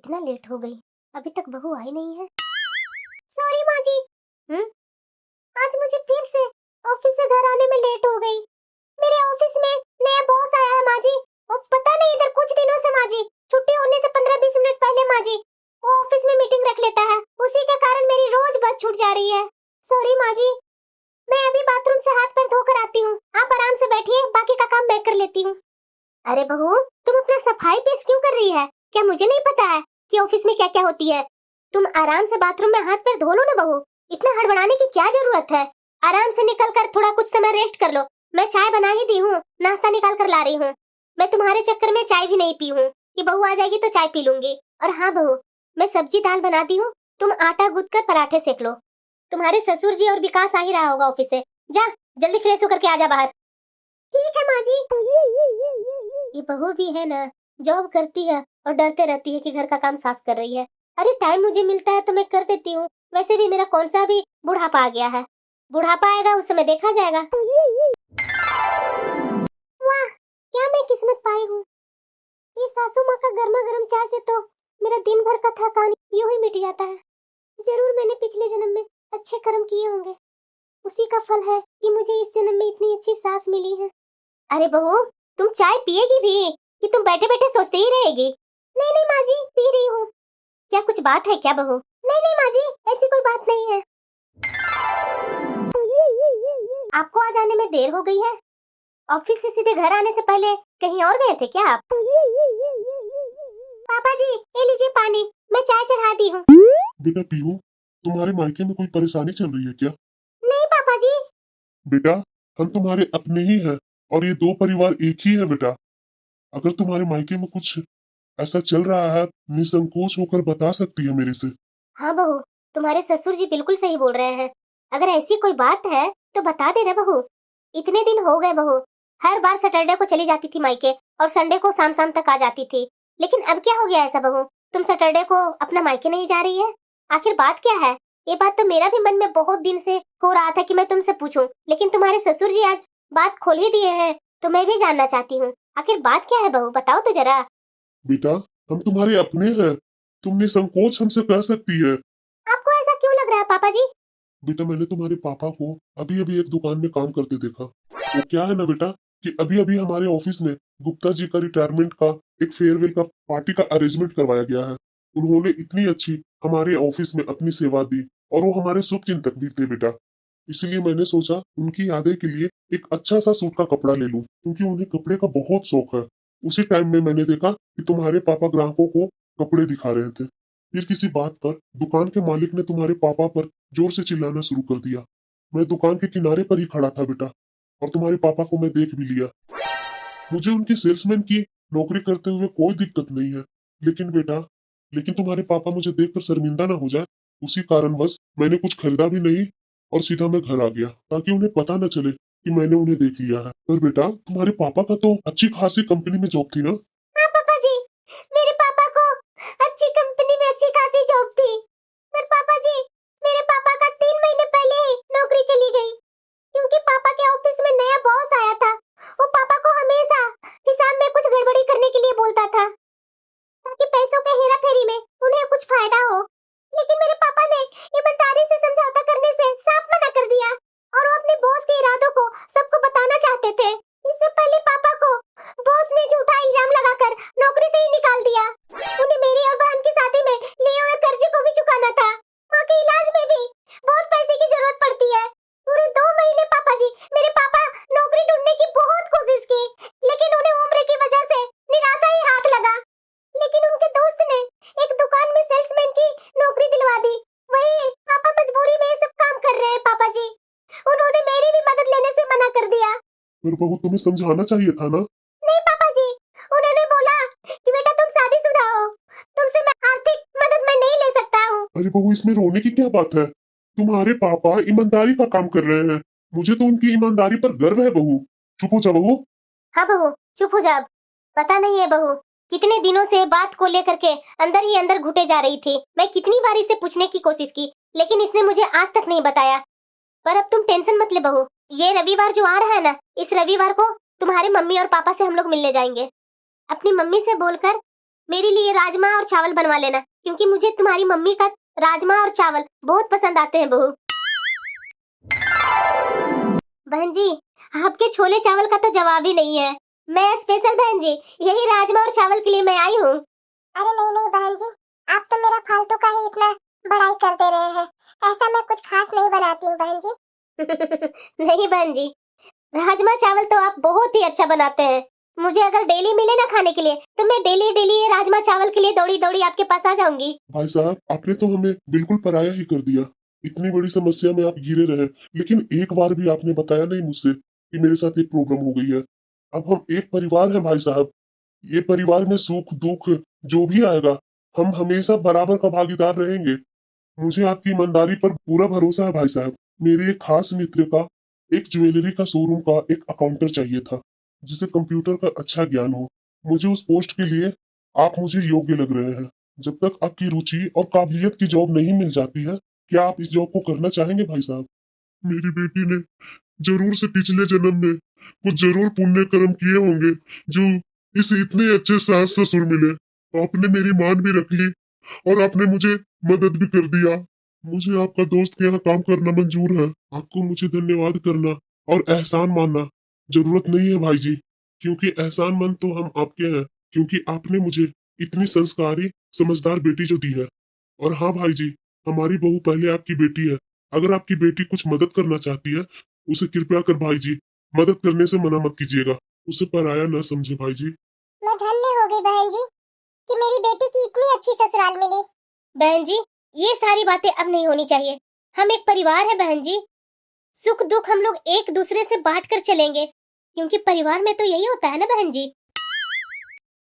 कितना लेट हो गई, अभी तक बहू आई नहीं है। सॉरी माँ जी। आज मुझे फिर से ऑफिस से घर आने में लेट हो गई। मेरे ऑफिस में नया बॉस आया है माँ जी। वो पता नहीं इधर कुछ दिनों से माँ जी, छुट्टी होने से 15-20 मिनट पहले माँ जी वो ऑफिस में मीटिंग रख लेता है। उसी के कारण मेरी रोज बस छूट जा रही है। सॉरी माँ जी। मैं अभी बाथरूम से हाथ पैर धोकर आती हूँ, आप आराम से बैठिए, बाकी का काम मैं कर लेती हूँ। अरे बहू, तुम अपना सफाई पेश क्यों कर रही है? क्या मुझे नहीं पता है कि ऑफिस में क्या क्या होती है? तुम आराम से बाथरूम में हाथ पैर धो लो ना बहू, इतना हड़बड़ाने की क्या जरूरत है? आराम से निकल कर थोड़ा कुछ समय रेस्ट कर लो। मैं चाय बना ही दी हूँ, नाश्ता निकाल कर ला रही हूँ। मैं तुम्हारे चक्कर में चाय भी नहीं पी हूँ कि बहू आ जाएगी तो चाय पी लूंगी। और हाँ बहू, मैं सब्जी दाल बनाती हूँ, तुम आटा गूंथ कर पराठे सेक लो। तुम्हारे ससुर जी और विकास आ ही रहा होगा ऑफिस से। जा जल्दी फ्रेश होकर के आ जा बाहर। ठीक है माँ जी। ये बहू भी है ना, जॉब करती है और डरते रहती है कि घर का काम सास कर रही है। अरे टाइम मुझे मिलता है तो मैं कर देती हूँ। वैसे भी मेरा कौन सा भी बुढ़ापा आ गया है, बुढ़ापा आएगा उस समय देखा जाएगा। वाह, क्या मैं किस्मत पाई हूँ। ये सासू माँ का गर्मा गर्म चाय से तो मेरा दिन भर का थकान यूं ही मिट जाता है। जरूर मैंने पिछले जन्म में अच्छे कर्म किए होंगे, उसी का फल है कि मुझे इस जन्म में इतनी अच्छी सास मिली है। अरे बहू, तुम चाय पिएगी भी कि तुम बैठे बैठे सोचते ही रहेगी? नहीं नहीं माँ जी, पी रही हूँ। क्या कुछ बात है क्या बहू? नहीं नहीं माँ जी, ऐसी कोई बात नहीं है। आपको आज आने में देर हो गई है। ऑफिस से सीधे घर आने से पहले कहीं और गए थे क्या आप? पापा जी, ये लीजिए पानी, मैं चाय चढ़ा दी हूँ। बेटा पीहू, तुम्हारे मायके में कोई परेशानी चल रही है क्या? नहीं पापा जी। बेटा, हम तुम्हारे अपने ही हैं और ये दो परिवार एक ही है बेटा। अगर तुम्हारे मायके में कुछ ऐसा चल रहा है, निसंकोच होकर बता सकती है मेरे से। हाँ बहू, तुम्हारे ससुर जी बिल्कुल सही बोल रहे हैं। अगर ऐसी कोई बात है तो बता दे ना बहू। इतने दिन हो गए बहू, हर बार सैटरडे को चली जाती थी मायके और संडे को शाम शाम तक आ जाती थी। लेकिन अब क्या हो गया ऐसा बहू, तुम सैटरडे को अपना मायके नहीं जा रही है? आखिर बात क्या है? ये बात तो मेरा भी मन में बहुत दिन से हो रहा था कि मैं तुमसे पूछूं, लेकिन तुम्हारे ससुर जी आज बात खोल ही दिए हैं तो मैं भी जानना चाहती हूँ। आखिर बात क्या है बहू, बताओ तो जरा। बेटा, हम तुम्हारे अपने हैं, तुम निसंकोच हमसे कह सकती है। आपको ऐसा क्यों लग रहा है पापा जी? बेटा, मैंने तुम्हारे पापा को अभी अभी एक दुकान में काम करते देखा। वो क्या है ना बेटा कि अभी अभी हमारे ऑफिस में गुप्ता जी का रिटायरमेंट का एक फेयरवेल का पार्टी का अरेंजमेंट करवाया गया है। उन्होंने इतनी अच्छी हमारे ऑफिस में अपनी सेवा दी और वो हमारे शुभचिंतक भी थे बेटा। इसलिए मैंने सोचा उनकी यादें के लिए एक अच्छा सा सूट का कपड़ा ले लूं, क्योंकि उन्हें कपड़े का बहुत शौक है। उसी टाइम में मैंने देखा कि तुम्हारे पापा ग्राहकों को कपड़े दिखा रहे थे। फिर किसी बात पर दुकान के मालिक ने तुम्हारे पापा पर जोर से चिल्लाना शुरू कर दिया। मैं दुकान के किनारे पर ही खड़ा था बेटा, और तुम्हारे पापा को मैं देख भी लिया। मुझे उनकी सेल्समैन की नौकरी करते हुए कोई दिक्कत नहीं है, लेकिन बेटा, लेकिन तुम्हारे पापा मुझे देखकर शर्मिंदा ना हो जाए, उसी कारणवश मैंने कुछ खरीदा भी नहीं और सीधा मैं घर आ गया, ताकि उन्हें पता न चले कि मैंने उन्हें देख लिया है। पर बेटा, तुम्हारे पापा का तो अच्छी खासी कंपनी में जॉब थी ना? हाँ पापा जी, मेरे पापा को अच्छी कंपनी में अच्छी खासी जॉब थी। पर पापा जी, मेरे पापा का 3 महीने पहले ही नौकरी चली गई, क्योंकि पापा के ऑफिस में नया बॉस आया था। वो पापा को हमेशा हिसाब में कुछ गड़बड़ी करने के लिए बोलता था, ताकि पैसों के हेरा फेरी में उन्हें कुछ फायदा हो। लेकिन मेरे पापा ने ईमानदारी से समझौता करने से साफ मना कर दिया, और वो अपने बॉस के इरादों को सबको बताना चाहते थे। इससे पहले पापा को बॉस ने झूठा इल्जाम लगाकर नौकरी से ही निकाल दिया। उन्हें मेरी और बहन की शादी में लिए हुए कर्जे को भी चुकाना था। माँ के इलाज में भी बहुत पैसे की जरूरत पड़ती है। पूरे 2 महीने पापा जी, मेरे पापा नौकरी ढूंढने की बहुत कोशिश की, लेकिन उन्हें उम्र की वजह से निराशा ही हाथ लगा। लेकिन उनके दोस्त ने एक दुकान में सेल्समैन की नौकरी दिलवा दी। वही पापा मजबूरी में ये सब काम कर रहे हैं पापा जी। उन्होंने मेरी भी मदद लेने से मना कर दिया। पर बहू, तुम्हें समझाना चाहिए था ना? नहीं पापा जी, उन्होंने बोला कि बेटा तुम शादीशुदा हो, तुमसे मैं आर्थिक मदद मैं नहीं ले सकता हूँ। अरे बहू, इसमें रोने की क्या बात है? तुम्हारे पापा ईमानदारी का काम कर रहे हैं, मुझे तो उनकी ईमानदारी पर गर्व है बहू। चुप हो जा बहू। हाँ बहू, चुप हो जा अब। पता नहीं है बहू, कितने दिनों से बात को लेकर के अंदर ही अंदर घुटे जा रही थी। मैं कितनी बार इसे पूछने की कोशिश की, लेकिन इसने मुझे आज तक नहीं बताया। पर अब तुम टेंशन मत ले बहू, ये रविवार जो आ रहा है ना, इस रविवार को तुम्हारे मम्मी और पापा से हम लोग मिलने जाएंगे। अपनी मम्मी से बोलकर मेरे लिए राजमा और चावल बनवा लेना, क्योंकि मुझे तुम्हारी मम्मी का राजमा और चावल बहुत पसंद आते हैं बहू। बहन जी, आपके छोले चावल का तो जवाब ही नहीं है। मैं स्पेशल बहन जी यही राजमा और चावल के लिए मैं आई हूँ। अरे नहीं नहीं बहन जी, आप तो मेरा फालतू का ही इतना बड़ाई कर दे रहे हैं। ऐसा मैं कुछ खास नहीं बनाती हूँ बहन जी। नहीं बहन जी, राजमा चावल तो आप बहुत ही अच्छा बनाते हैं। मुझे अगर डेली मिले ना खाने के लिए तो मैं डेली डेली ये राजमा चावल के लिए दौड़ी दौड़ी आपके पास आ जाऊंगी। भाई साहब, आपने तो हमें बिल्कुल पराया ही कर दिया। इतनी बड़ी समस्या में आप घिरे रहे, लेकिन एक बार भी आपने बताया नहीं मुझसे कि मेरे साथ एक प्रॉब्लम हो गई है। अब हम एक परिवार हैं भाई साहब। ये परिवार में सुख दुख जो भी आएगा, हम हमेशा बराबर का भागीदार रहेंगे। मुझे आपकी ईमानदारी पर पूरा भरोसा है भाई साहब। मेरे एक खास मित्र का एक ज्वेलरी का शोरूम का एक अकाउंटर चाहिए था, जिसे कंप्यूटर का अच्छा ज्ञान हो। मुझे उस पोस्ट के लिए आप मुझे योग्य लग रहे हैं। जब तक आपकी रुचि और काबिलियत की जॉब नहीं मिल जाती है, क्या आप इस जॉब को करना चाहेंगे भाई साहब? मेरी बेटी ने जरूर से पिछले जन्म में कुछ जरूर पुण्य कर्म किए होंगे, जो इसे इतने अच्छे सास ससुर मिले। आपने मेरी मान भी रख ली और आपने मुझे मदद भी कर दिया। मुझे आपका दोस्त के यहाँ काम करना मंजूर है। आपको मुझे धन्यवाद करना और एहसान मानना जरूरत नहीं है भाई जी, क्योंकि एहसानमंद तो हम आपके हैं, क्योंकि आपने मुझे इतनी संस्कारी समझदार बेटी जो दी है। और हाँ भाई जी, हमारी बहू पहले आपकी बेटी है। अगर आपकी बेटी कुछ मदद करना चाहती है, उसे कृपया कर भाई जी मदद करने से मना मत कीजिएगा। उसे पराया न समझे भाई जी। मैं धन्य हो गई बहन जी कि मेरी बेटी की इतनी अच्छी ससुराल मिली। बहन जी, ये सारी बातें अब नहीं होनी चाहिए। हम एक परिवार है बहन जी। सुख दुख हम लोग एक दूसरे से बांट कर चलेंगे, क्योंकि परिवार में तो यही होता है ना बहन जी।